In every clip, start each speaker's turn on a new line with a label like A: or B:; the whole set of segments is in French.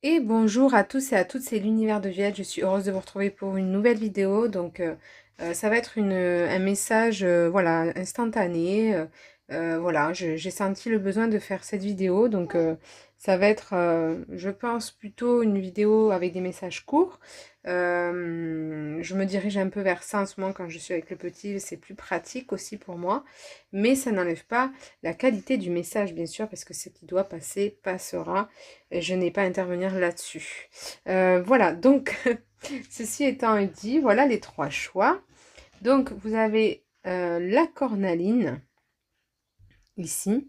A: Et bonjour à tous et à toutes, c'est l'univers de Viette. Je suis heureuse de vous retrouver pour une nouvelle vidéo. Ça va être un message voilà, instantané. Voilà, j'ai senti le besoin de faire cette vidéo. Ça va être, je pense, plutôt une vidéo avec des messages courts. Je me dirige un peu vers ça en ce moment quand je suis avec le petit. C'est plus pratique aussi pour moi. Mais ça n'enlève pas la qualité du message, bien sûr, parce que ce qui doit passer, passera. Je n'ai pas à intervenir là-dessus. Voilà, donc, ceci étant dit, voilà les trois choix. Donc, vous avez la cornaline, ici.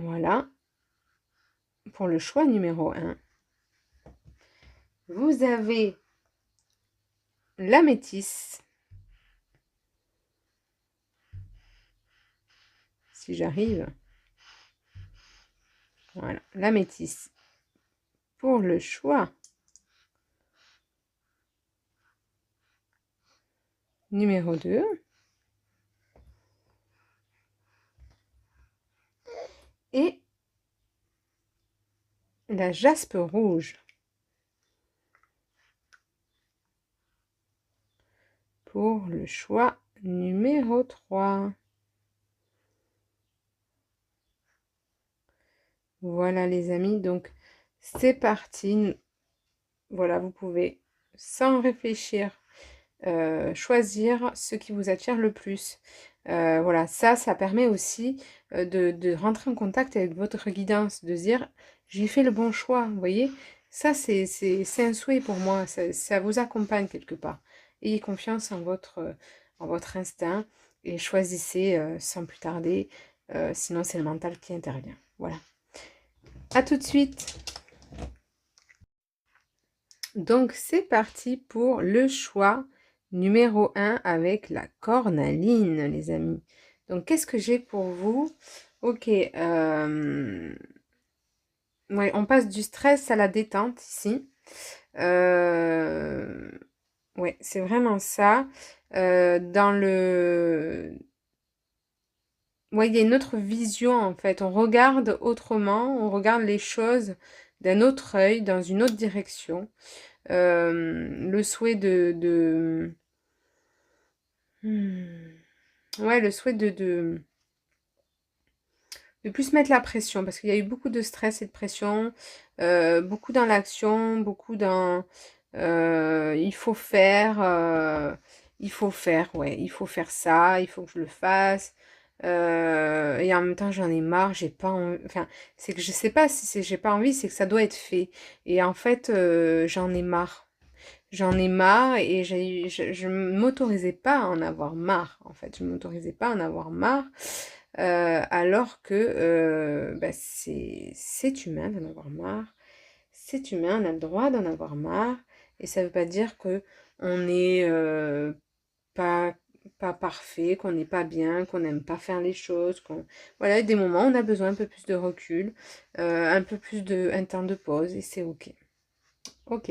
A: Voilà, pour le choix numéro un. Vous avez la métisse, si j'arrive. Voilà, la métisse pour le choix numéro 2. Et la jaspe rouge pour le choix numéro 3. Voilà les amis, donc c'est parti. Voilà, vous pouvez, sans réfléchir, choisir ce qui vous attire le plus. Voilà, ça permet aussi de rentrer en contact avec votre guidance, de dire j'ai fait le bon choix, vous voyez. Ça, c'est un souhait pour moi, ça vous accompagne quelque part. Ayez confiance en votre instinct et choisissez sans plus tarder, sinon c'est le mental qui intervient. Voilà. À tout de suite. Donc, c'est parti pour le choix numéro 1 avec la cornaline, les amis. Donc, qu'est-ce que j'ai pour vous? Ok, ouais, on passe du stress à la détente ici. Ouais, c'est vraiment ça. Dans le... Ouais, il y a une autre vision en fait. On regarde autrement, on regarde les choses d'un autre œil, dans une autre direction. Le souhait ouais, le souhait de plus mettre la pression, parce qu'il y a eu beaucoup de stress et de pression, beaucoup dans l'action, beaucoup dans il faut faire, ouais, il faut faire ça, il faut que je le fasse. Et en même temps, j'en ai marre, j'ai pas envie, enfin, c'est que je sais pas si c'est j'ai pas envie, c'est que ça doit être fait. Et en fait, j'en ai marre. J'en ai marre et je m'autorisais pas à en avoir marre, en fait. Je m'autorisais pas à en avoir marre, alors que bah, c'est humain d'en avoir marre. C'est humain, on a le droit d'en avoir marre. Et ça veut pas dire que on est pas, pas parfait, qu'on n'est pas bien, qu'on n'aime pas faire les choses. Voilà, il y a des moments où on a besoin un peu plus de recul, un peu plus un temps de pause et c'est ok. Ok.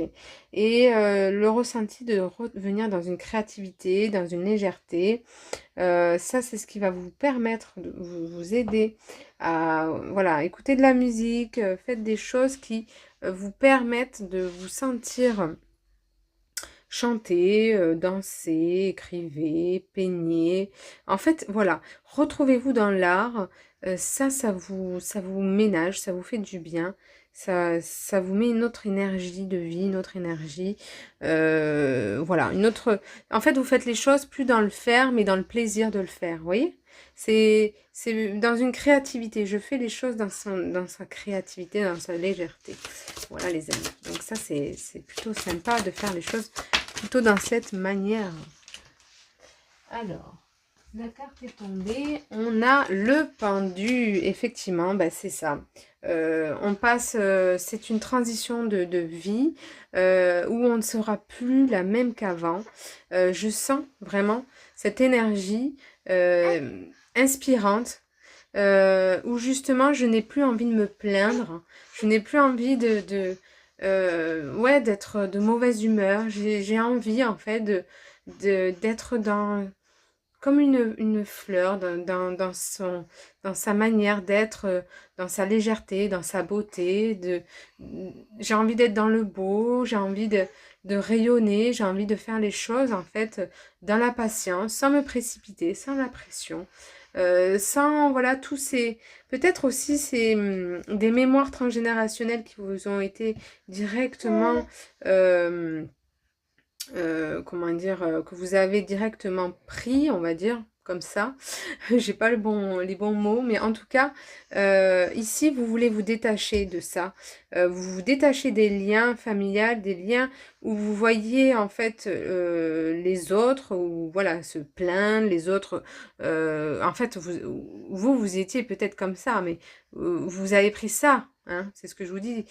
A: Et le ressenti de revenir dans une créativité, dans une légèreté, ça c'est ce qui va vous permettre de vous aider à voilà, écouter de la musique, faites des choses qui vous permettent de vous sentir chanter, danser, écrivez, peignez. En fait, voilà, retrouvez-vous dans l'art, ça vous ménage, ça vous fait du bien, ça vous met une autre énergie de vie, une autre énergie, voilà, une autre en fait, vous faites les choses plus dans le faire, mais dans le plaisir de le faire, vous voyez? C'est dans une créativité, je fais les choses dans sa créativité, dans sa légèreté. Voilà les amis, donc ça c'est plutôt sympa de faire les choses plutôt dans cette manière. Alors, la carte est tombée. On a le pendu. Effectivement, bah, c'est ça. On passe, c'est une transition de vie où on ne sera plus la même qu'avant. Je sens vraiment cette énergie inspirante où justement je n'ai plus envie de me plaindre. Je n'ai plus envie ouais, d'être de mauvaise humeur. J'ai envie en fait d'être dans comme une fleur dans sa manière d'être, dans sa légèreté, dans sa beauté. J'ai envie d'être dans le beau, j'ai envie de rayonner, j'ai envie de faire les choses en fait dans la patience, sans me précipiter, sans la pression. Sans, voilà, tous ces... Peut-être aussi c'est des mémoires transgénérationnelles qui vous ont été directement... comment dire, que vous avez directement pris, on va dire, comme ça. J'ai pas les bons mots, mais en tout cas, ici, vous voulez vous détacher de ça. Vous vous détachez des liens familiales, des liens où vous voyez en fait les autres, ou voilà, se plaindre, les autres. En fait, vous étiez peut-être comme ça, mais vous avez pris ça. Hein, c'est ce que je vous dis,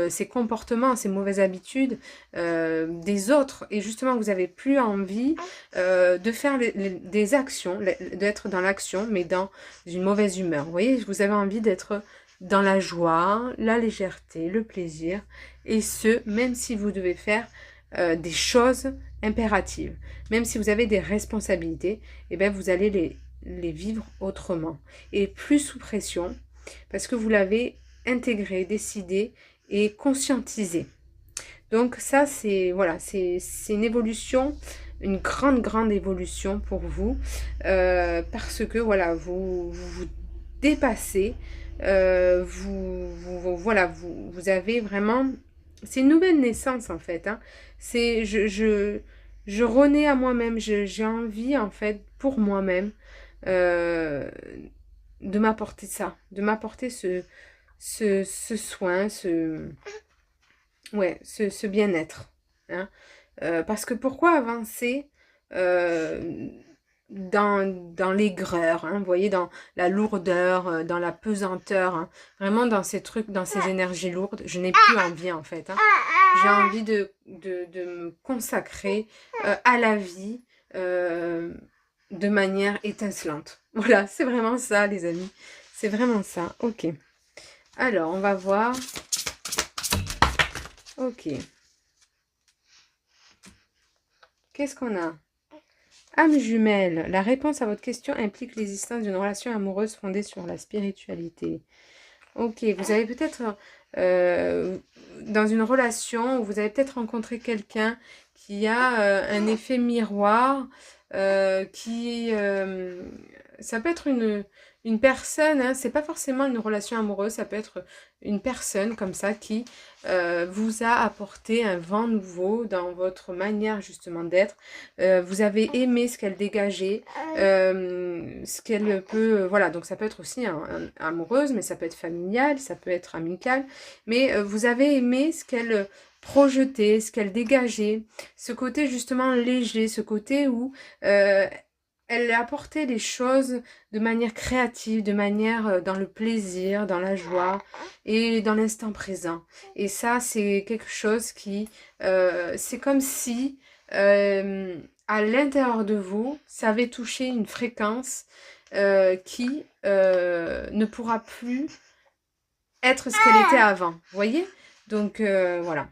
A: ces comportements, ces mauvaises habitudes des autres, et justement vous avez plus envie de faire des actions, d'être dans l'action, mais dans une mauvaise humeur. Vous voyez, vous avez envie d'être dans la joie, la légèreté, le plaisir, et ce, même si vous devez faire des choses impératives, même si vous avez des responsabilités, et bien vous allez les vivre autrement, et plus sous pression, parce que vous l'avez intégré, décidé et conscientisé. Donc ça, c'est voilà, c'est une évolution, une grande évolution pour vous, parce que voilà, vous dépassez, voilà, vous avez vraiment, c'est une nouvelle naissance en fait. Hein. C'est je renais à moi-même, j'ai envie en fait pour moi-même euh, de m'apporter ça, de m'apporter ce soin, ce bien-être. Hein. Parce que pourquoi avancer dans l'aigreur, hein, vous voyez, dans la lourdeur, dans la pesanteur, hein, vraiment dans ces trucs, dans ces énergies lourdes, je n'ai plus envie en fait. Hein. J'ai envie de me consacrer à la vie de manière étincelante. Voilà, c'est vraiment ça les amis. C'est vraiment ça. Ok. Alors, on va voir. Ok. Qu'est-ce qu'on a? Âme jumelle. La réponse à votre question implique l'existence d'une relation amoureuse fondée sur la spiritualité. Ok, vous avez peut-être dans une relation où vous avez peut-être rencontré quelqu'un qui a un effet miroir, ça peut être une personne, hein, c'est pas forcément une relation amoureuse, ça peut être une personne comme ça qui vous a apporté un vent nouveau dans votre manière justement d'être. Vous avez aimé ce qu'elle dégageait, ce qu'elle peut... voilà, donc ça peut être aussi amoureuse, mais ça peut être familial, ça peut être amical, mais vous avez aimé ce qu'elle projetait, ce qu'elle dégageait, ce côté justement léger, ce côté où elle apportait les choses de manière créative, de manière dans le plaisir, dans la joie et dans l'instant présent. Et ça, c'est quelque chose qui... c'est comme si à l'intérieur de vous, ça avait touché une fréquence qui ne pourra plus être ce qu'elle était avant. Vous voyez? Donc, voilà.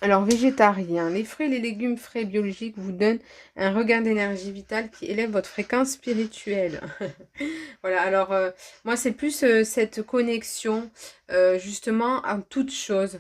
A: Alors, végétarien, les fruits et les légumes frais biologiques vous donnent un regain d'énergie vitale qui élève votre fréquence spirituelle. Voilà, alors moi c'est plus cette connexion justement à toutes choses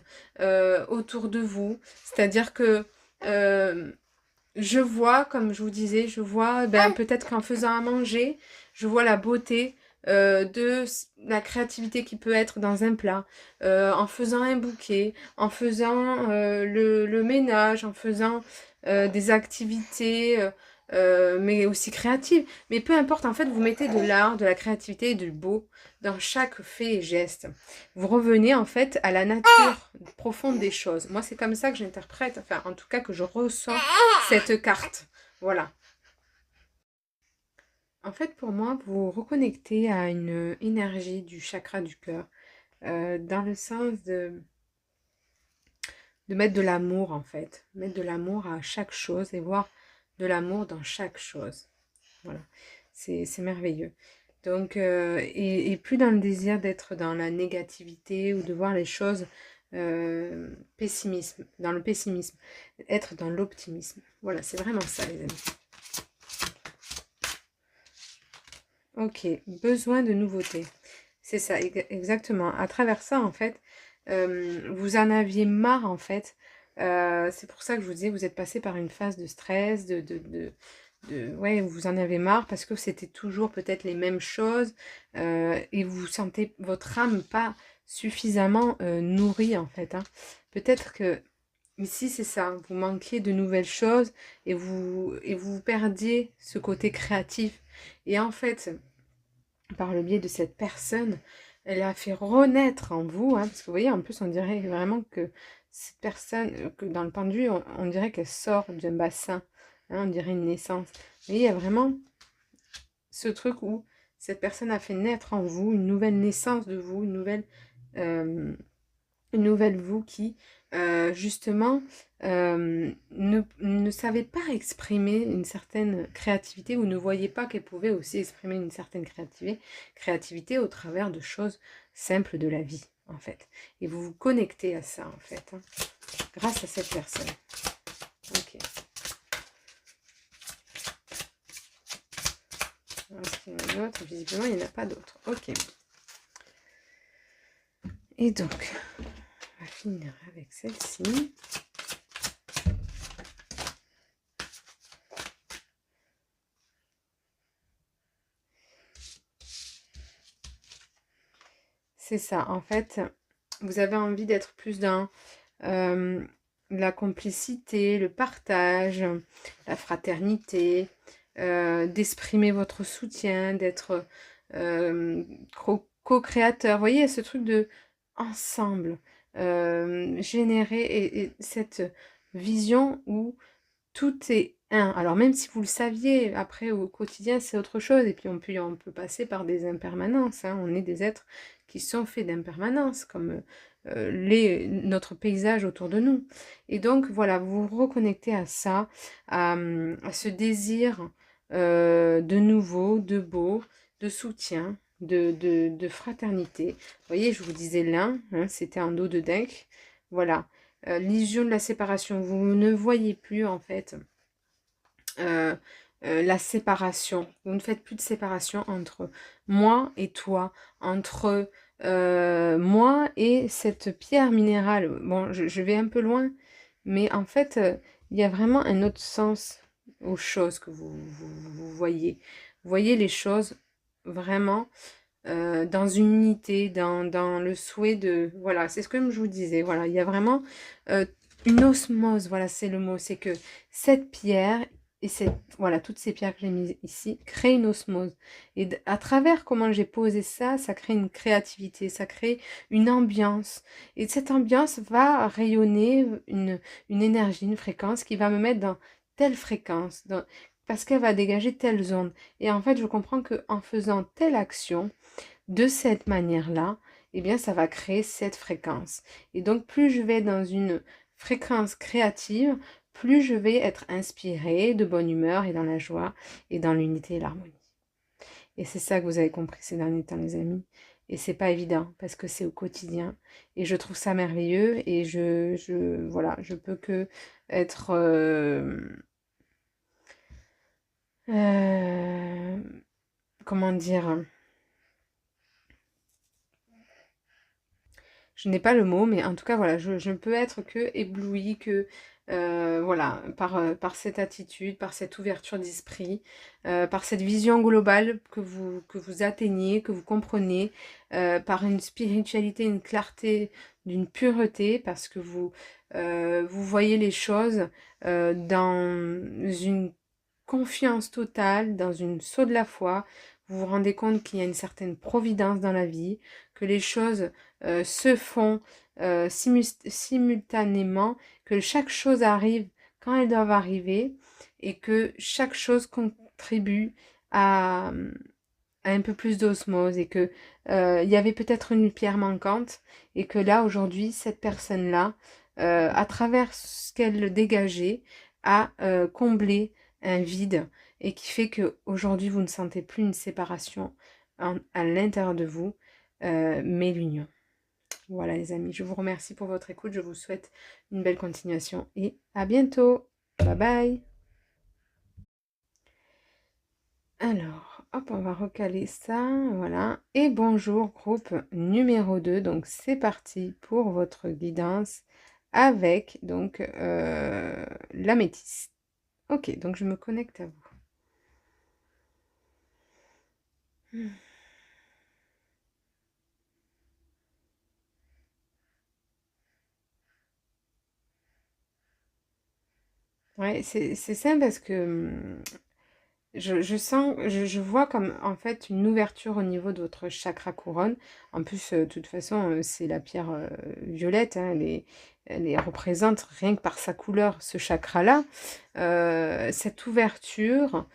A: autour de vous. C'est-à-dire que je vois, comme je vous disais, je vois peut-être qu'en faisant à manger, je vois la beauté la créativité qui peut être dans un plat, en faisant un bouquet, en faisant le ménage, en faisant des activités, mais aussi créatives. Mais peu importe, en fait, vous mettez de l'art, de la créativité et du beau dans chaque fait et geste. Vous revenez en fait à la nature profonde des choses. Moi, c'est comme ça que j'interprète, enfin, en tout cas, que je ressens cette carte. Voilà. En fait, pour moi, vous reconnectez à une énergie du chakra du cœur, dans le sens de mettre de l'amour, en fait. Mettre de l'amour à chaque chose et voir de l'amour dans chaque chose. Voilà, c'est merveilleux. Donc, et plus dans le désir d'être dans la négativité ou de voir les choses dans le pessimisme, être dans l'optimisme. Voilà, c'est vraiment ça, les amis. Ok, besoin de nouveautés. C'est ça, exactement. À travers ça, en fait, vous en aviez marre, en fait. C'est pour ça que je vous disais, vous êtes passé par une phase de stress, ouais, vous en avez marre parce que c'était toujours peut-être les mêmes choses et vous sentez votre âme pas suffisamment nourrie, en fait, hein. Peut-être que ici, c'est ça, vous manquiez de nouvelles choses et vous perdiez ce côté créatif. Et en fait, par le biais de cette personne, elle a fait renaître en vous, hein, parce que vous voyez, en plus, on dirait vraiment que cette personne, que dans le pendu, on dirait qu'elle sort d'un bassin, hein, on dirait une naissance. Vous voyez, il y a vraiment ce truc où cette personne a fait naître en vous une nouvelle naissance de vous, euh, une nouvelle vous qui, justement, ne savait pas exprimer une certaine créativité ou ne voyait pas qu'elle pouvait aussi exprimer une certaine créativité au travers de choses simples de la vie, en fait. Et vous vous connectez à ça, en fait, hein, grâce à cette personne. Ok. Est-ce qu'il y en a d'autres? Visiblement, il n'y en a pas d'autres. Ok. Et donc, on va finir avec celle-ci. C'est ça, en fait, vous avez envie d'être plus dans la complicité, le partage, la fraternité, d'exprimer votre soutien, d'être co-créateur. Vous voyez, ce truc de ensemble, générer et cette vision où tout est un. Alors même si vous le saviez, après au quotidien c'est autre chose. Et puis on peut passer par des impermanences, hein. On est des êtres qui sont faits d'impermanence, comme notre paysage autour de nous. Et donc voilà, vous vous reconnectez à ça, à ce désir de nouveau, de beau, de soutien, de fraternité. Vous voyez, je vous disais l'un, hein, c'était un dos de dingue. Voilà. L'illusion de la séparation, vous ne voyez plus en fait euh, la séparation. Vous ne faites plus de séparation entre moi et toi, entre moi et cette pierre minérale. Bon, je vais un peu loin, mais en fait, il y a vraiment un autre sens aux choses que vous voyez. Vous voyez les choses vraiment dans une unité, dans le souhait de... Voilà, c'est ce que je vous disais. Voilà, il y a vraiment une osmose, voilà, c'est le mot. C'est que cette pierre et voilà, toutes ces pierres que j'ai mises ici créent une osmose. Et à travers comment j'ai posé ça, ça crée une créativité, ça crée une ambiance. Et cette ambiance va rayonner une énergie, une fréquence qui va me mettre dans telle fréquence, parce qu'elle va dégager telle onde. Et en fait, je comprends qu'en faisant telle action, de cette manière-là, eh bien, ça va créer cette fréquence. Et donc, plus je vais dans une fréquence créative, plus je vais être inspirée, de bonne humeur et dans la joie et dans l'unité et l'harmonie. Et c'est ça que vous avez compris ces derniers temps, les amis. Et c'est pas évident parce que c'est au quotidien. Et je trouve ça merveilleux et voilà, je peux que être, euh, comment dire, je n'ai pas le mot, mais en tout cas, voilà, je ne peux être que éblouie, que, voilà, par cette attitude, par cette ouverture d'esprit, par cette vision globale que vous atteignez, que vous comprenez, par une spiritualité, une clarté, d'une pureté, parce que vous voyez les choses dans une confiance totale, dans une saut de la foi. Vous vous rendez compte qu'il y a une certaine providence dans la vie, que les choses se font simultanément, que chaque chose arrive quand elles doivent arriver et que chaque chose contribue à, à un peu plus d'osmose et que il y avait peut-être une pierre manquante et que là aujourd'hui cette personne-là, à travers ce qu'elle dégageait, a comblé un vide et qui fait que aujourd'hui vous ne sentez plus une séparation à l'intérieur de vous, mais l'union. Voilà les amis, je vous remercie pour votre écoute, je vous souhaite une belle continuation et à bientôt. Bye bye. Alors, hop, on va recaler ça, voilà. Et bonjour, groupe numéro 2. Donc, c'est parti pour votre guidance avec, donc, l'améthyste. Ok, donc je me connecte à vous. Ouais, c'est ça parce que je sens, je vois comme en fait une ouverture au niveau de votre chakra couronne. En plus, de toute façon, c'est la pierre violette, hein, elle représente rien que par sa couleur ce chakra-là. Cette ouverture,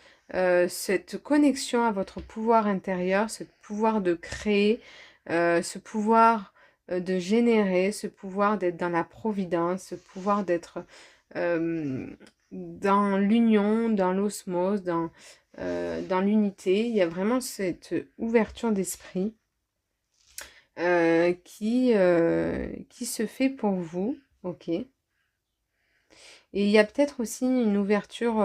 A: cette connexion à votre pouvoir intérieur, ce pouvoir de créer, ce pouvoir de générer, ce pouvoir d'être dans la providence, ce pouvoir d'être euh, dans l'union, dans l'osmose, dans l'unité. Il y a vraiment cette ouverture d'esprit qui se fait pour vous. Ok. Et il y a peut-être aussi une ouverture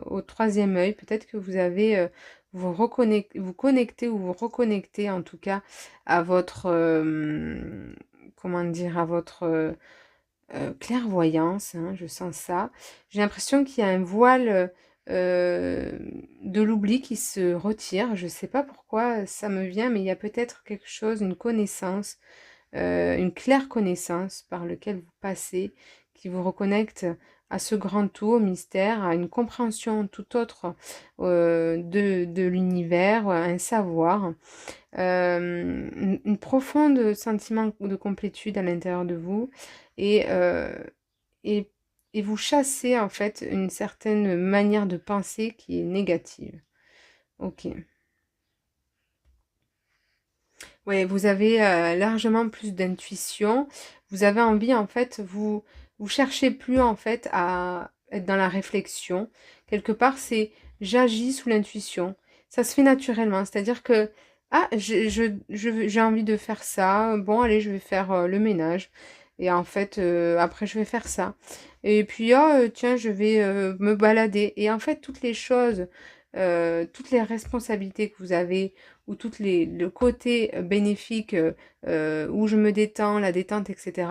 A: au troisième œil. Peut-être que vous avez vous connectez ou vous reconnectez en tout cas à votre comment dire, à votre clairvoyance, hein, je sens ça. J'ai l'impression qu'il y a un voile de l'oubli qui se retire. Je ne sais pas pourquoi ça me vient, mais il y a peut-être quelque chose, une connaissance, une claire connaissance par lequel vous passez, qui vous reconnecte à ce grand tout, au mystère, à une compréhension tout autre de l'univers, un savoir, une profonde sentiment de complétude à l'intérieur de vous et, et, et vous chassez en fait une certaine manière de penser qui est négative. Ok. Ouais, vous avez largement plus d'intuition. Vous avez envie, en fait, vous cherchez plus, en fait, à être dans la réflexion. Quelque part, c'est j'agis sous l'intuition. Ça se fait naturellement. C'est-à-dire que, ah, j'ai envie de faire ça. Bon, allez, je vais faire le ménage. Et en fait, après, je vais faire ça. Et puis, oh, tiens, je vais me balader. Et en fait, toutes les choses, toutes les responsabilités que vous avez, ou toutes le côté bénéfique où je me détends, la détente, etc.,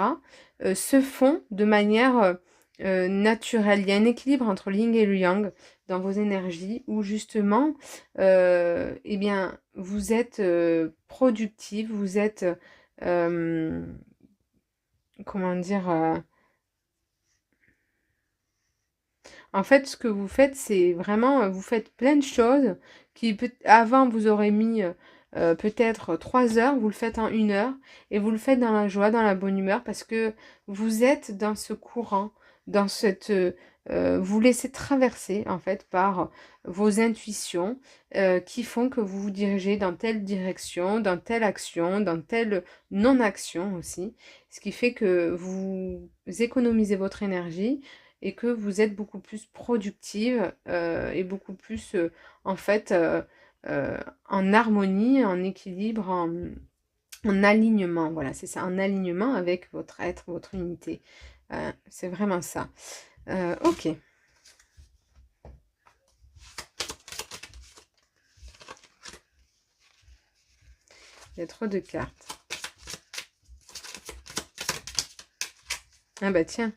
A: se font de manière naturelle. Il y a un équilibre entre le yin et le yang dans vos énergies où justement, eh bien, vous êtes productif, vous êtes, euh, comment dire, en fait, ce que vous faites, c'est vraiment, vous faites plein de choses qui, avant, vous aurez mis peut-être 3 heures, vous le faites en 1 heure, et vous le faites dans la joie, dans la bonne humeur, parce que vous êtes dans ce courant, dans cette... vous laissez traverser, en fait, par vos intuitions qui font que vous vous dirigez dans telle direction, dans telle action, dans telle non-action aussi, ce qui fait que vous économisez votre énergie et que vous êtes beaucoup plus productive et beaucoup plus en fait euh, en harmonie, en équilibre, en alignement. Voilà, c'est ça, en alignement avec votre être, votre unité. C'est vraiment ça. Ok, il y a trop de cartes. Ah bah tiens,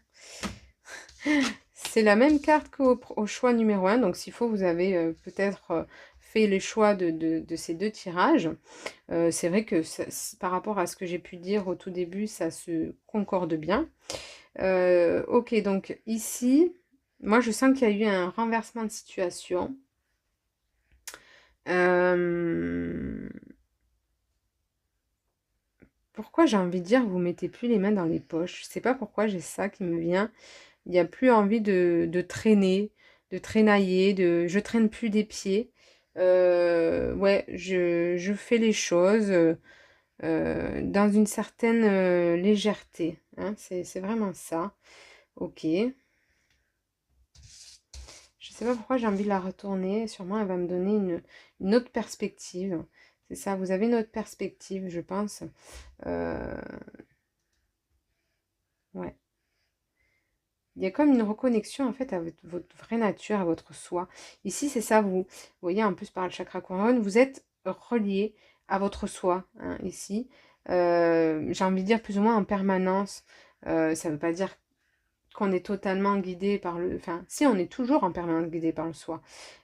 A: c'est la même carte qu'au choix numéro 1. Donc s'il faut, vous avez peut-être fait les choix de ces deux tirages. C'est vrai que par rapport à ce que j'ai pu dire au tout début, ça se concorde bien. Ok, donc ici, moi je sens qu'il y a eu un renversement de situation. Euh, Pourquoi j'ai envie de dire vous mettez plus les mains dans les poches? Je sais pas pourquoi j'ai ça qui me vient. Il n'y a plus envie de traîner, de traînailler, je traîne plus des pieds. Ouais, je fais les choses dans une certaine légèreté, hein, c'est vraiment ça. Ok. Je sais pas pourquoi j'ai envie de la retourner. Sûrement, elle va me donner une autre perspective. C'est ça, vous avez une autre perspective, je pense. Euh, ouais. il y a comme une reconnexion en fait à votre vraie nature, à votre soi. Ici, c'est ça, vous voyez, en plus par le chakra couronne, vous êtes relié à votre soi, hein, ici. J'ai envie de dire plus ou moins en permanence. Ça ne veut pas dire qu'on est totalement guidé par le... Enfin, si, on est toujours en permanence guidé par le soi.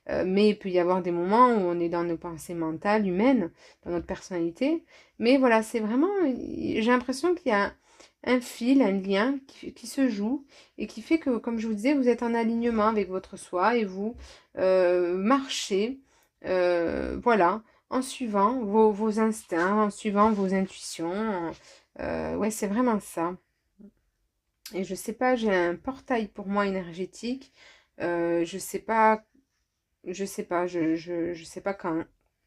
A: Mais il peut y avoir des moments où on est dans nos pensées mentales, humaines, dans notre personnalité. Mais voilà, c'est vraiment... J'ai l'impression qu'il y a un fil, un lien qui se joue et qui fait que, comme je vous disais, vous êtes en alignement avec votre soi et vous marchez, voilà, en suivant vos instincts, en suivant vos intuitions. Ouais, c'est vraiment ça. Et je sais pas, j'ai un portail pour moi énergétique. Je sais pas, je sais pas quand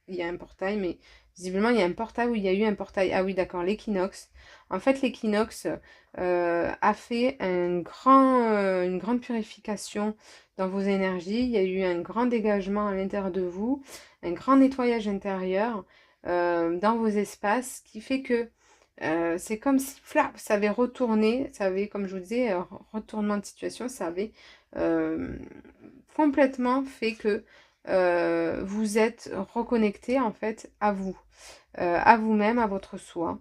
A: il y a un portail, mais visiblement il y a un portail où il y a eu un portail. Ah oui, d'accord, l'équinoxe. En fait, l'équinoxe a fait une grande purification dans vos énergies. Il y a eu un grand dégagement à l'intérieur de vous, un grand nettoyage intérieur dans vos espaces, qui fait que c'est comme si flap, ça avait retourné, ça avait, comme je vous disais, retournement de situation, ça avait euh, complètement fait que vous êtes reconnecté en fait à vous-même, à votre soi.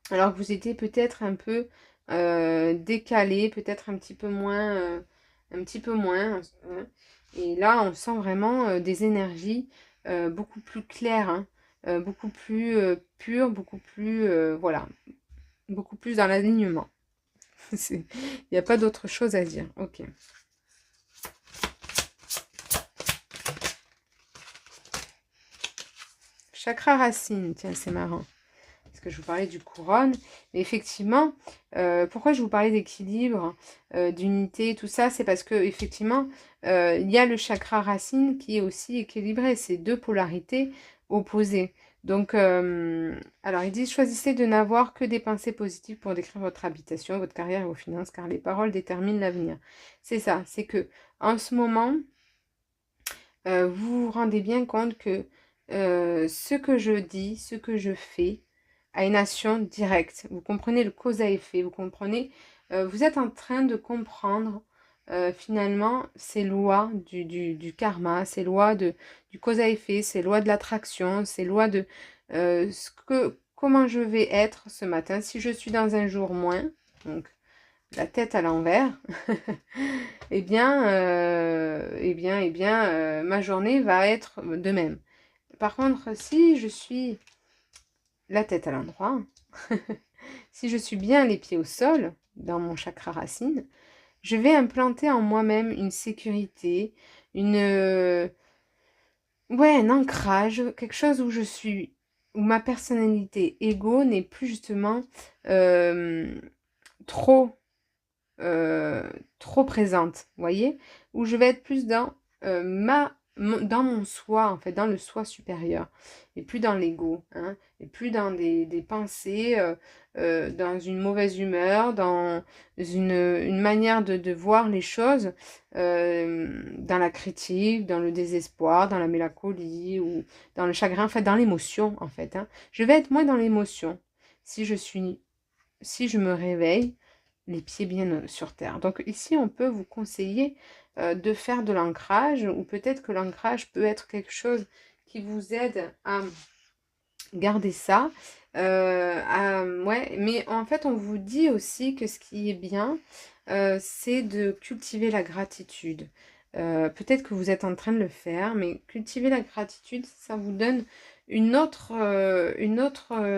A: Alors que vous étiez peut-être un peu décalé, peut-être un petit peu moins. Hein. Et là, on sent vraiment des énergies beaucoup plus claires, hein, beaucoup plus pures, beaucoup plus, voilà, beaucoup plus dans l'alignement. Il n'y a pas d'autre chose à dire. Ok. Chakra racine, tiens, c'est marrant. Parce que je vous parlais du couronne. Mais effectivement, pourquoi je vous parlais d'équilibre, d'unité, tout ça, c'est parce que effectivement, il y a le chakra racine qui est aussi équilibré. C'est deux polarités opposées. Donc, alors ils disent, choisissez de n'avoir que des pensées positives pour décrire votre habitation, votre carrière et vos finances, car les paroles déterminent l'avenir. C'est ça, c'est que en ce moment, vous vous rendez bien compte que ce que je dis, ce que je fais, a une action directe. Vous comprenez le cause à effet, vous comprenez, vous êtes en train de comprendre finalement ces lois du karma, ces lois du cause à effet, ces lois de l'attraction, ces lois de comment je vais être ce matin. Si je suis dans un jour moins, donc la tête à l'envers, ma journée va être de même. Par contre, si je suis la tête à l'endroit, si je suis bien les pieds au sol, dans mon chakra racine, je vais implanter en moi-même une sécurité, un ancrage, quelque chose où je suis, où ma personnalité ego n'est plus justement trop trop présente, vous voyez, où je vais être plus dans dans mon soi, en fait, dans le soi supérieur, et plus dans l'ego, hein, et plus dans des pensées, dans une mauvaise humeur, dans une manière de voir les choses, dans la critique, dans le désespoir, dans la mélancolie, ou dans le chagrin, en fait, dans l'émotion, en fait. Hein. Je vais être moins dans l'émotion si je me réveille les pieds bien sur terre. Donc ici, on peut vous conseiller de faire de l'ancrage, ou peut-être que l'ancrage peut être quelque chose qui vous aide à garder ça. Ouais, mais en fait, on vous dit aussi que ce qui est bien, c'est de cultiver la gratitude. Peut-être que vous êtes en train de le faire, mais cultiver la gratitude, ça vous donne une autre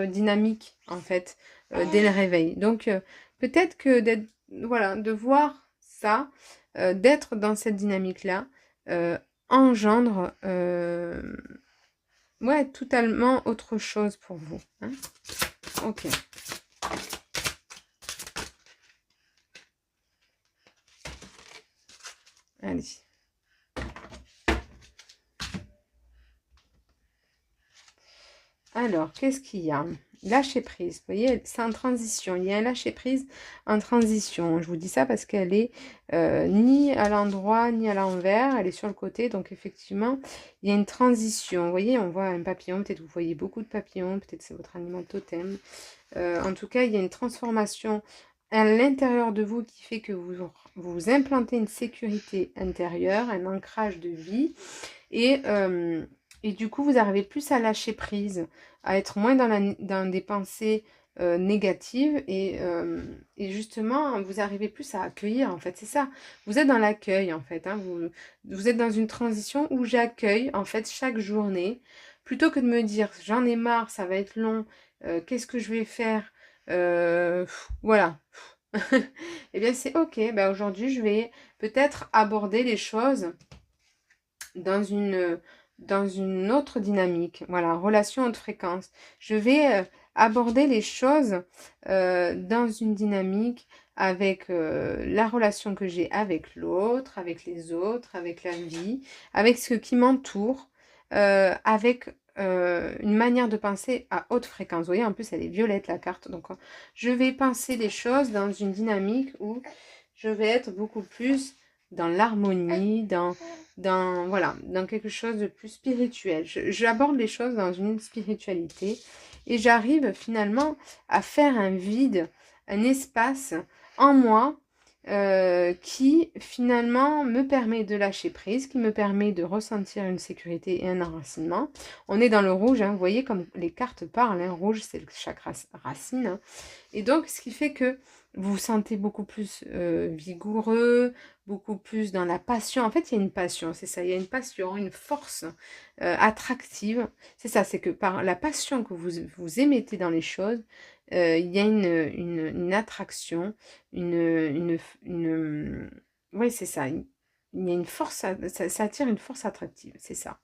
A: dynamique, en fait, dès le réveil. Donc, peut-être que voilà, de voir ça, d'être dans cette dynamique-là, engendre ouais, totalement autre chose pour vous. Hein. Ok. Allez. Alors, qu'est-ce qu'il y a? Lâcher prise. Vous voyez, c'est en transition. Il y a un lâcher prise en transition. Je vous dis ça parce qu'elle est ni à l'endroit ni à l'envers. Elle est sur le côté. Donc, effectivement, il y a une transition. Vous voyez, on voit un papillon. Peut-être vous voyez beaucoup de papillons. Peut-être c'est votre animal totem. En tout cas, il y a une transformation à l'intérieur de vous qui fait que vous implantez une sécurité intérieure, un ancrage de vie. Et du coup, vous arrivez plus à lâcher prise, à être moins dans des pensées négatives et justement, vous arrivez plus à accueillir, en fait, c'est ça. Vous êtes dans l'accueil, en fait, hein, vous êtes dans une transition où j'accueille, en fait, chaque journée, plutôt que de me dire, j'en ai marre, ça va être long, qu'est-ce que je vais faire voilà. Eh bien, c'est ok, ben, aujourd'hui, je vais peut-être aborder les choses dans une autre dynamique. Voilà, relation haute fréquence. Je vais aborder les choses dans une dynamique avec la relation que j'ai avec l'autre, avec les autres, avec la vie, avec ce qui m'entoure, avec une manière de penser à haute fréquence. Vous voyez, en plus, elle est violette, la carte. Donc, je vais penser les choses dans une dynamique où je vais être beaucoup plus dans l'harmonie, voilà, dans quelque chose de plus spirituel. J'aborde les choses dans une spiritualité et j'arrive finalement à faire un vide, un espace en moi qui finalement me permet de lâcher prise, qui me permet de ressentir une sécurité et un enracinement. On est dans le rouge, hein, vous voyez comme les cartes parlent, hein, rouge c'est le chakra racine. Hein. Et donc ce qui fait que vous vous sentez beaucoup plus vigoureux, beaucoup plus dans la passion. En fait, il y a une passion, c'est ça. Il y a une passion, une force attractive. C'est ça, c'est que par la passion que vous émettez dans les choses, il y a une attraction, oui, c'est ça. Il y a une force, ça attire une force attractive, c'est ça.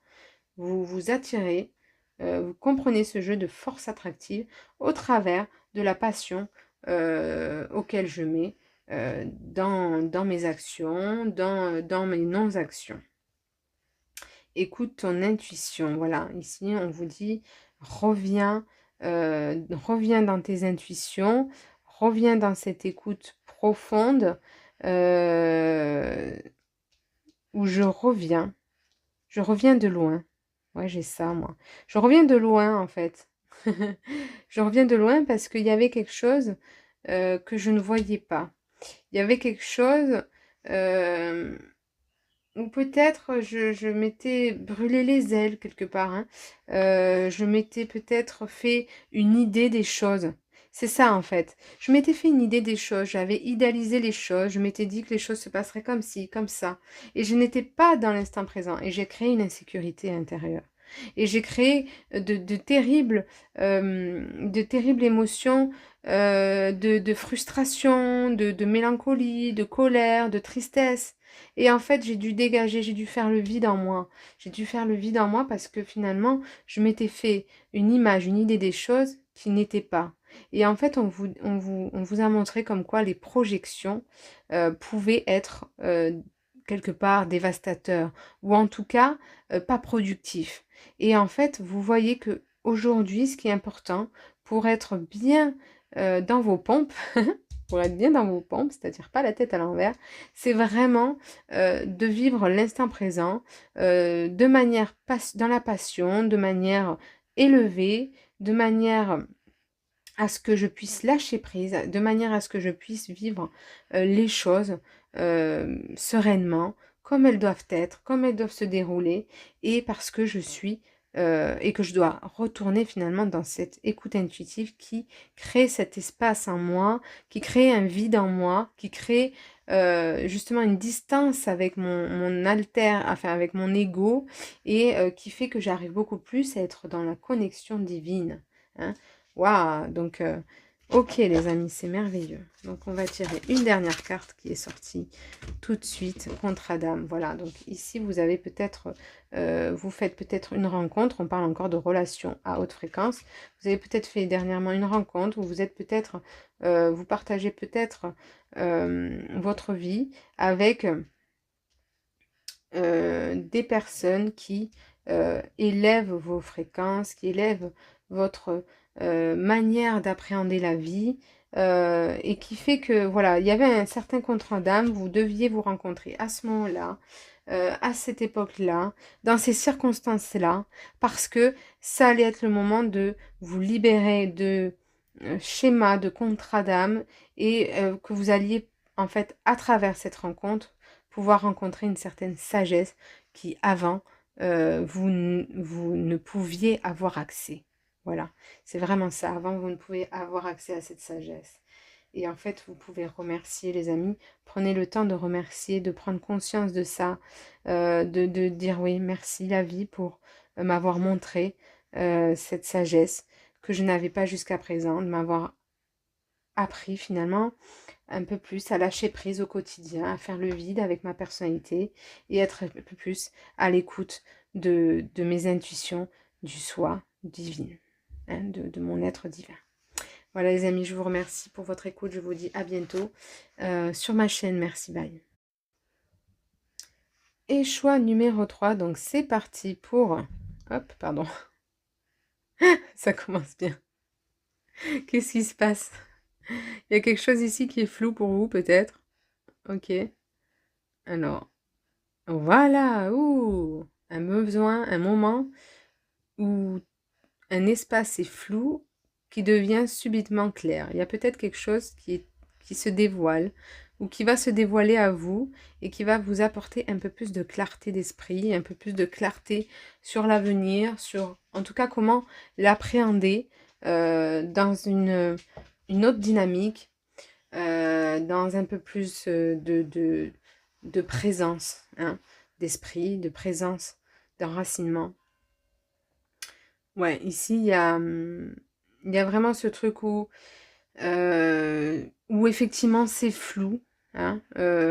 A: Vous vous attirez, vous comprenez ce jeu de force attractive au travers de la passion auquel je mets dans mes actions, dans mes non-actions. Écoute ton intuition. Voilà, ici on vous dit reviens, reviens dans tes intuitions, reviens dans cette écoute profonde où je reviens de loin. Ouais, j'ai ça, moi. Je reviens de loin, en fait. Je reviens de loin parce qu'il y avait quelque chose que je ne voyais pas. Il y avait quelque chose où peut-être je m'étais brûlé les ailes quelque part. Hein. Je m'étais peut-être fait une idée des choses. C'est ça en fait. Je m'étais fait une idée des choses, j'avais idéalisé les choses, je m'étais dit que les choses se passeraient comme ci, comme ça. Et je n'étais pas dans l'instant présent et j'ai créé une insécurité intérieure. Et j'ai créé de terribles émotions, de frustration, de mélancolie, de colère, de tristesse. Et en fait, j'ai dû dégager, j'ai dû faire le vide en moi. J'ai dû faire le vide en moi parce que finalement, je m'étais fait une image, une idée des choses qui n'étaient pas. Et en fait, on vous a montré comme quoi les projections pouvaient être quelque part dévastateurs ou en tout cas pas productifs. Et en fait, vous voyez que aujourd'hui, ce qui est important pour être bien dans vos pompes, pour être bien dans vos pompes, c'est-à-dire pas la tête à l'envers, c'est vraiment de vivre l'instant présent de manière dans la passion, de manière élevée, de manière à ce que je puisse lâcher prise, de manière à ce que je puisse vivre les choses sereinement, comme elles doivent être, comme elles doivent se dérouler, et parce que je suis et que je dois retourner finalement dans cette écoute intuitive qui crée cet espace en moi, qui crée un vide en moi, qui crée justement une distance avec mon alter, enfin avec mon ego, et qui fait que j'arrive beaucoup plus à être dans la connexion divine. Hein. Waouh, donc ok les amis, c'est merveilleux. Donc on va tirer une dernière carte qui est sortie tout de suite contre Adam. Voilà, donc ici vous avez peut-être, vous faites peut-être une rencontre, on parle encore de relations à haute fréquence. Vous avez peut-être fait dernièrement une rencontre où vous êtes peut-être, vous partagez peut-être votre vie avec des personnes qui élèvent vos fréquences, qui élèvent votre manière d'appréhender la vie et qui fait que voilà, il y avait un certain contrat d'âme, vous deviez vous rencontrer à ce moment-là, à cette époque-là, dans ces circonstances-là, parce que ça allait être le moment de vous libérer schéma de contrat d'âme et que vous alliez en fait à travers cette rencontre pouvoir rencontrer une certaine sagesse qui avant vous ne pouviez avoir accès. Voilà, c'est vraiment ça. Avant, vous ne pouviez avoir accès à cette sagesse. Et en fait, vous pouvez remercier les amis. Prenez le temps de remercier, de prendre conscience de ça, de dire oui, merci la vie pour m'avoir montré cette sagesse que je n'avais pas jusqu'à présent, de m'avoir appris finalement un peu plus à lâcher prise au quotidien, à faire le vide avec ma personnalité et être un peu plus à l'écoute de mes intuitions, du soi divin, hein, de mon être divin. Voilà les amis, je vous remercie pour votre écoute. Je vous dis à bientôt sur ma chaîne. Merci, bye. Et choix numéro 3. Donc c'est parti pour... Hop, pardon. Ça commence bien. Qu'est-ce qui se passe? Il y a quelque chose ici qui est flou pour vous peut-être. Ok. Alors, voilà. Ouh. Un besoin, un moment où un espace est flou qui devient subitement clair. Il y a peut-être quelque chose qui se dévoile ou qui va se dévoiler à vous et qui va vous apporter un peu plus de clarté d'esprit, un peu plus de clarté sur l'avenir, sur en tout cas comment l'appréhender dans une autre dynamique, dans un peu plus de présence, hein, d'esprit, de présence, d'enracinement. Ouais, ici, il y a vraiment ce truc où effectivement c'est flou, hein,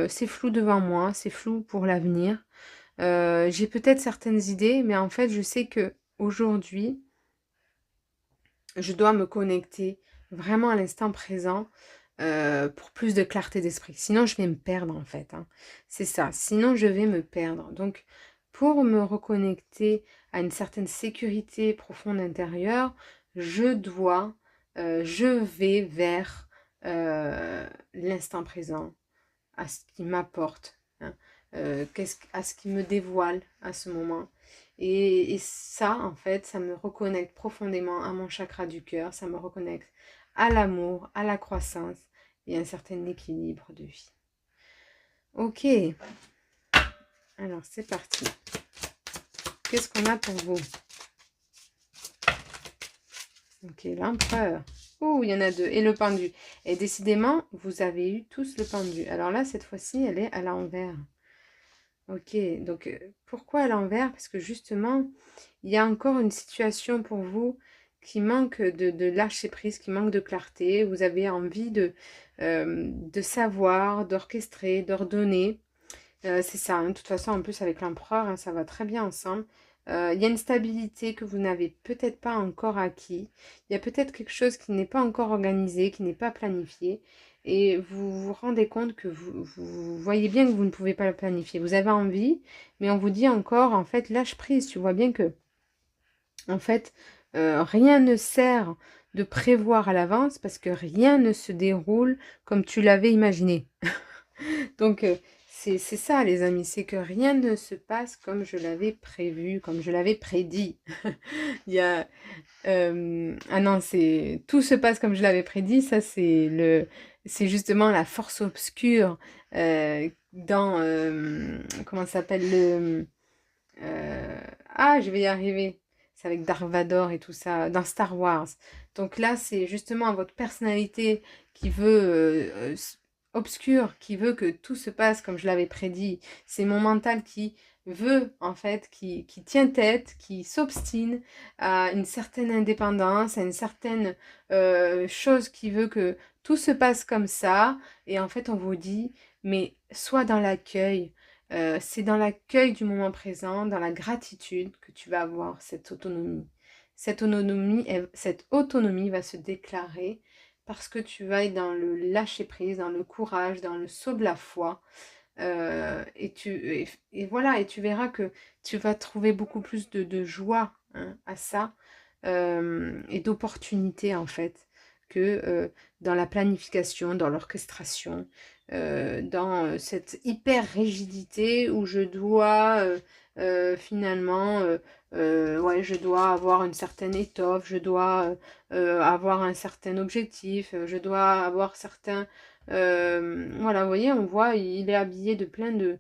A: c'est flou devant moi, c'est flou pour l'avenir. J'ai peut-être certaines idées, mais en fait, je sais que aujourd'hui, je dois me connecter vraiment à l'instant présent pour plus de clarté d'esprit. Sinon, je vais me perdre en fait, hein. C'est ça. Sinon, je vais me perdre. Donc, pour me reconnecter à une certaine sécurité profonde intérieure, je vais vers l'instant présent, à ce qui m'apporte, hein, à ce qui me dévoile à ce moment. Et ça, en fait, ça me reconnecte profondément à mon chakra du cœur, ça me reconnecte à l'amour, à la croissance et à un certain équilibre de vie. Ok, alors c'est parti. Qu'est-ce qu'on a pour vous? Ok, l'empereur. Oh, il y en a deux. Et le pendu. Et décidément, vous avez eu tous le pendu. Alors là, cette fois-ci, elle est à l'envers. Ok, donc pourquoi à l'envers? Parce que justement, il y a encore une situation pour vous qui manque de lâcher prise, qui manque de clarté. Vous avez envie de savoir, d'orchestrer, d'ordonner. C'est ça, hein. De toute façon, en plus avec l'empereur, hein, ça va très bien ensemble. Il y a une stabilité que vous n'avez peut-être pas encore acquis. Il y a peut-être quelque chose qui n'est pas encore organisé, qui n'est pas planifié. Et vous vous rendez compte que vous voyez bien que vous ne pouvez pas le planifier. Vous avez envie, mais on vous dit encore, en fait, lâche prise. Tu vois bien que, en fait, rien ne sert de prévoir à l'avance parce que rien ne se déroule comme tu l'avais imaginé. Donc, c'est ça, les amis, c'est que rien ne se passe comme je l'avais prévu, comme je l'avais prédit. Il y a... ah non, c'est... Tout se passe comme je l'avais prédit, ça c'est justement la force obscure dans... comment ça s'appelle Ah, je vais y arriver. C'est avec Dark Vador et tout ça, dans Star Wars. Donc là, c'est justement votre personnalité qui veut obscure, qui veut que tout se passe comme je l'avais prédit. C'est mon mental qui veut, en fait, qui tient tête, qui s'obstine à une certaine indépendance, à une certaine chose qui veut que tout se passe comme ça. Et en fait, on vous dit, mais sois dans l'accueil. C'est dans l'accueil du moment présent, dans la gratitude que tu vas avoir cette autonomie. Cette autonomie va se déclarer parce que tu vas être dans le lâcher-prise, dans le courage, dans le saut de la foi. Et voilà, et tu verras que tu vas trouver beaucoup plus de joie, hein, à ça et d'opportunités en fait. que dans la planification, dans l'orchestration, dans cette hyper rigidité où je dois finalement, ouais, je dois avoir une certaine étoffe, je dois avoir un certain objectif, je dois avoir certains... voilà, vous voyez, on voit, il est habillé de plein de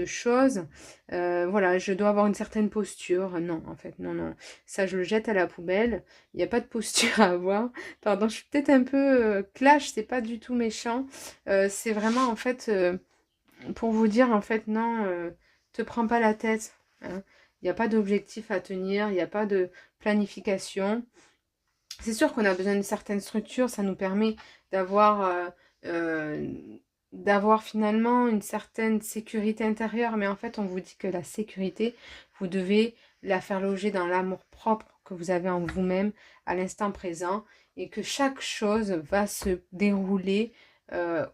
A: choses. Voilà, je dois avoir une certaine posture. Non, en fait, non, non. Ça, je le jette à la poubelle. Il n'y a pas de posture à avoir. Pardon, je suis peut-être un peu clash, c'est pas du tout méchant. C'est vraiment, en fait, pour vous dire, en fait, non, te prends pas la tête. Hein. Il n'y a pas d'objectif à tenir, il n'y a pas de planification. C'est sûr qu'on a besoin d'une certaine structure, ça nous permet d'avoir euh, d'avoir finalement une certaine sécurité intérieure, mais en fait on vous dit que la sécurité, vous devez la faire loger dans l'amour propre que vous avez en vous-même à l'instant présent et que chaque chose va se dérouler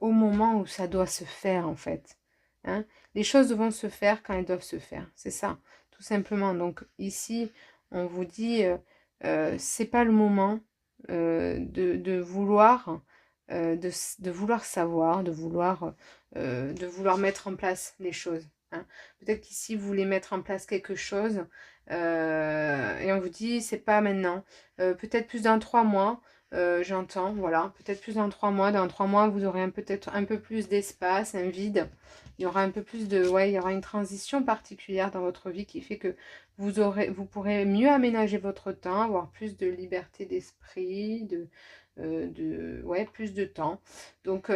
A: au moment où ça doit se faire en fait. Hein. Les choses vont se faire quand elles doivent se faire, c'est ça, tout simplement. Donc ici, on vous dit c'est pas le moment de vouloir de vouloir savoir, de vouloir mettre en place les choses. Hein. Peut-être qu'ici vous voulez mettre en place quelque chose et on vous dit c'est pas maintenant. Peut-être plus dans 3 mois. J'entends, voilà, peut-être plus dans 3 mois. Dans 3 mois, vous aurez peut-être un peu plus d'espace, un vide. Il y aura un peu plus de, ouais, il y aura une transition particulière dans votre vie qui fait que vous pourrez mieux aménager votre temps, avoir plus de liberté d'esprit, ouais, plus de temps. Donc,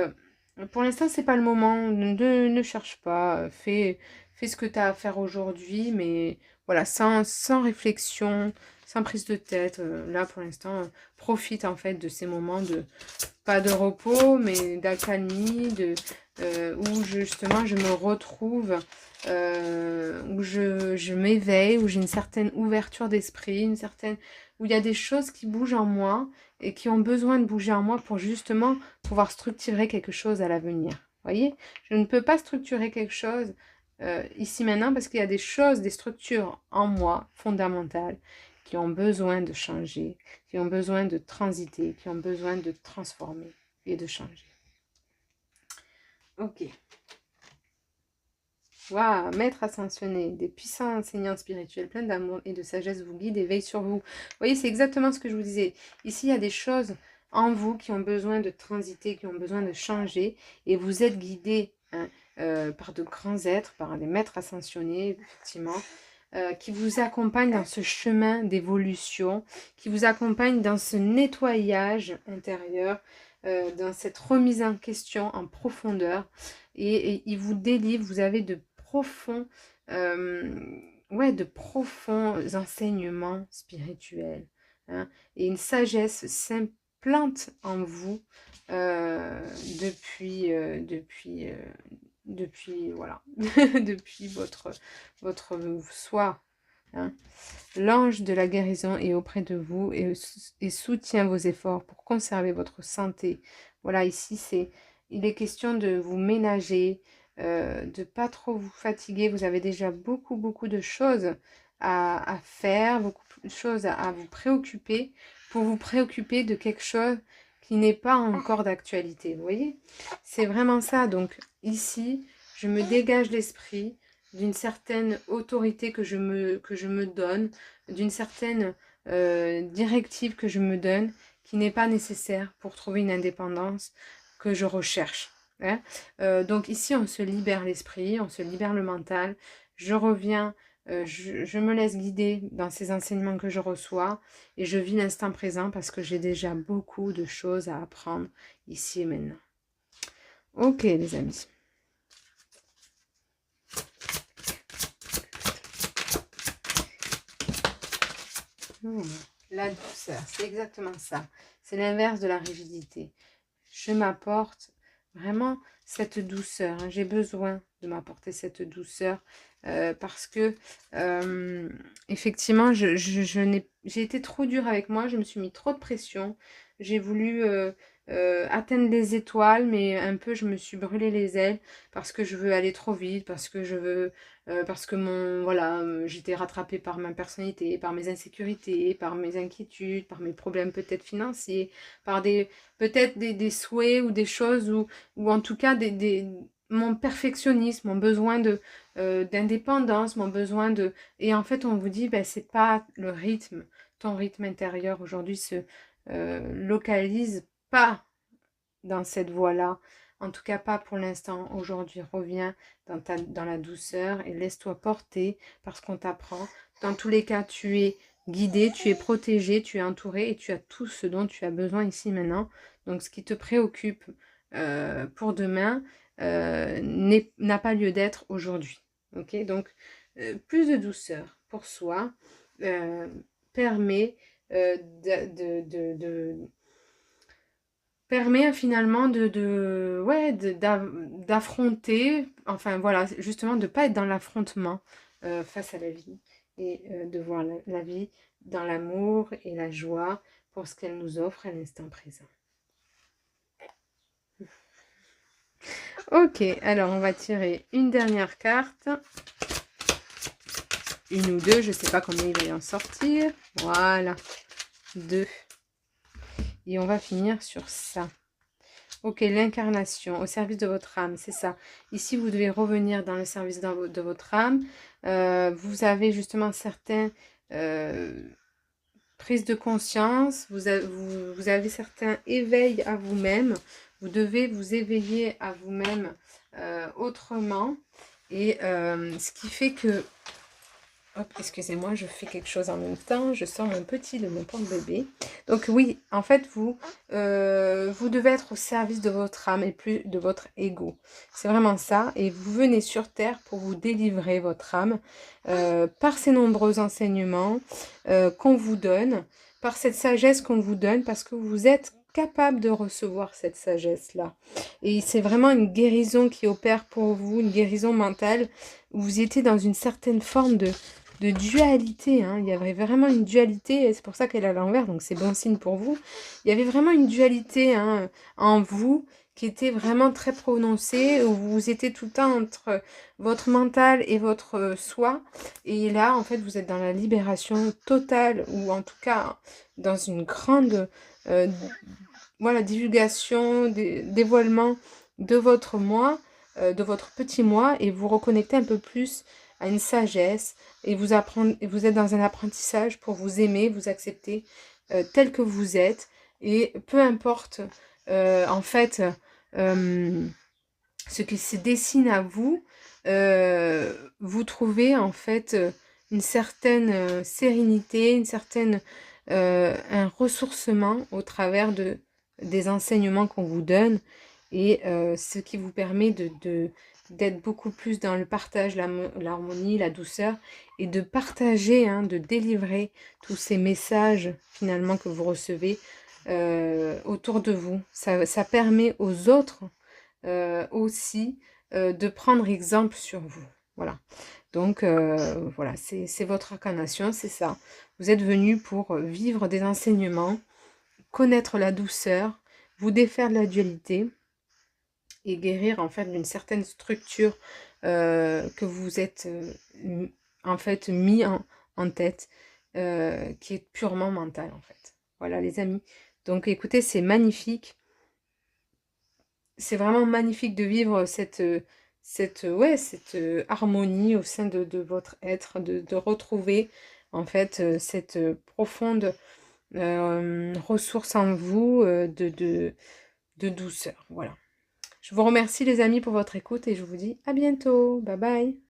A: pour l'instant, c'est pas le moment. Ne cherche pas. Fais ce que tu as à faire aujourd'hui, mais voilà, sans réflexion, sans prise de tête. Là, pour l'instant, profite en fait de ces moments de pas de repos, mais d'accalmie, où justement je me retrouve, où je m'éveille, où j'ai une certaine ouverture d'esprit, où il y a des choses qui bougent en moi et qui ont besoin de bouger en moi pour justement pouvoir structurer quelque chose à l'avenir. Vous voyez, je ne peux pas structurer quelque chose ici maintenant parce qu'il y a des choses, des structures en moi fondamentales qui ont besoin de changer, qui ont besoin de transiter, qui ont besoin de transformer et de changer. Ok. Waouh, maître ascensionné, des puissants enseignants spirituels pleins d'amour et de sagesse vous guident et veillent sur vous. Vous voyez, c'est exactement ce que je vous disais. Ici, il y a des choses en vous qui ont besoin de transiter, qui ont besoin de changer, et vous êtes guidés hein, par de grands êtres, par des maîtres ascensionnés, effectivement, qui vous accompagnent dans ce chemin d'évolution, qui vous accompagnent dans ce nettoyage intérieur, dans cette remise en question en profondeur, et ils vous délivrent, vous avez de profonds, ouais, de profonds enseignements spirituels, hein, et une sagesse s'implante en vous depuis voilà, depuis votre soi. Hein. L'ange de la guérison est auprès de vous et soutient vos efforts pour conserver votre santé. Voilà, ici, il est question de vous ménager, de ne pas trop vous fatiguer. Vous avez déjà beaucoup, beaucoup de choses à faire, beaucoup de choses à vous préoccuper, pour vous préoccuper de quelque chose qui n'est pas encore d'actualité. Vous voyez? C'est vraiment ça. Donc, ici, je me dégage l'esprit d'une certaine autorité que je me donne, d'une certaine directive que je me donne, qui n'est pas nécessaire pour trouver une indépendance que je recherche. Hein. Donc ici, on se libère l'esprit, on se libère le mental. Je reviens, je me laisse guider dans ces enseignements que je reçois et je vis l'instant présent parce que j'ai déjà beaucoup de choses à apprendre ici et maintenant. Ok les amis. La douceur, c'est exactement ça. C'est l'inverse de la rigidité. Je m'apporte vraiment cette douceur. Hein. J'ai besoin de m'apporter cette douceur parce que effectivement, j'ai été trop dure avec moi. Je me suis mis trop de pression. J'ai voulu atteindre les étoiles, mais un peu je me suis brûlé les ailes parce que je veux aller trop vite, parce que je veux, parce que voilà, j'étais rattrapée par ma personnalité, par mes insécurités, par mes inquiétudes, par mes problèmes peut-être financiers, par peut-être des souhaits ou des choses ou en tout cas mon perfectionnisme, mon besoin d'indépendance, mon besoin de... Et en fait, on vous dit, ben, c'est pas le rythme, ton rythme intérieur aujourd'hui se localise pas dans cette voie-là. En tout cas, pas pour l'instant. Aujourd'hui, reviens dans la douceur et laisse-toi porter parce qu'on t'apprend. Dans tous les cas, tu es guidé, tu es protégé, tu es entouré et tu as tout ce dont tu as besoin ici maintenant. Donc, ce qui te préoccupe pour demain n'a pas lieu d'être aujourd'hui. Ok, donc, plus de douceur pour soi permet permet finalement ouais, d'affronter, enfin voilà, justement de ne pas être dans l'affrontement face à la vie et de voir la vie dans l'amour et la joie pour ce qu'elle nous offre à l'instant présent. Ok, alors on va tirer une dernière carte. Une ou deux, je ne sais pas combien il va y en sortir. Voilà, deux. Et on va finir sur ça. Ok, l'incarnation au service de votre âme, c'est ça. Ici, vous devez revenir dans le service de votre âme. Vous avez justement certaines prises de conscience. Vous avez certains éveils à vous-même. Vous devez vous éveiller à vous-même autrement. Et ce qui fait que... Hop, excusez-moi, je fais quelque chose en même temps. Je sors mon petit de mon porte-bébé. Donc oui, en fait, vous devez être au service de votre âme et plus de votre ego. C'est vraiment ça. Et vous venez sur Terre pour vous délivrer votre âme par ces nombreux enseignements qu'on vous donne, par cette sagesse qu'on vous donne, parce que vous êtes capable de recevoir cette sagesse-là. Et c'est vraiment une guérison qui opère pour vous, une guérison mentale, où vous étiez dans une certaine forme de dualité, hein. Il y avait vraiment une dualité, et c'est pour ça qu'elle est à l'envers, donc c'est bon signe pour vous. Il y avait vraiment une dualité hein, en vous qui était vraiment très prononcée, où vous étiez tout le temps entre votre mental et votre soi, et là, en fait, vous êtes dans la libération totale, ou en tout cas, dans une grande voilà, divulgation, dévoilement de votre moi, de votre petit moi, et vous reconnectez un peu plus à une sagesse, et vous êtes dans un apprentissage pour vous aimer, vous accepter tel que vous êtes, et peu importe en fait ce qui se dessine à vous, vous trouvez en fait une certaine sérénité, une certaine un ressourcement au travers des enseignements qu'on vous donne, et ce qui vous permet d'être beaucoup plus dans le partage, l'harmonie, la douceur, et de partager, hein, de délivrer tous ces messages finalement que vous recevez autour de vous. Ça permet aux autres aussi de prendre exemple sur vous. Voilà. Donc, voilà, c'est votre incarnation, c'est ça. Vous êtes venu pour vivre des enseignements, connaître la douceur, vous défaire de la dualité et guérir en fait d'une certaine structure que vous êtes en fait mis en tête, qui est purement mentale en fait. Voilà les amis. Donc écoutez, c'est magnifique. C'est vraiment magnifique de vivre cette harmonie au sein de votre être, de retrouver en fait cette profonde ressource en vous de douceur. Voilà. Je vous remercie les amis pour votre écoute et je vous dis à bientôt. Bye bye.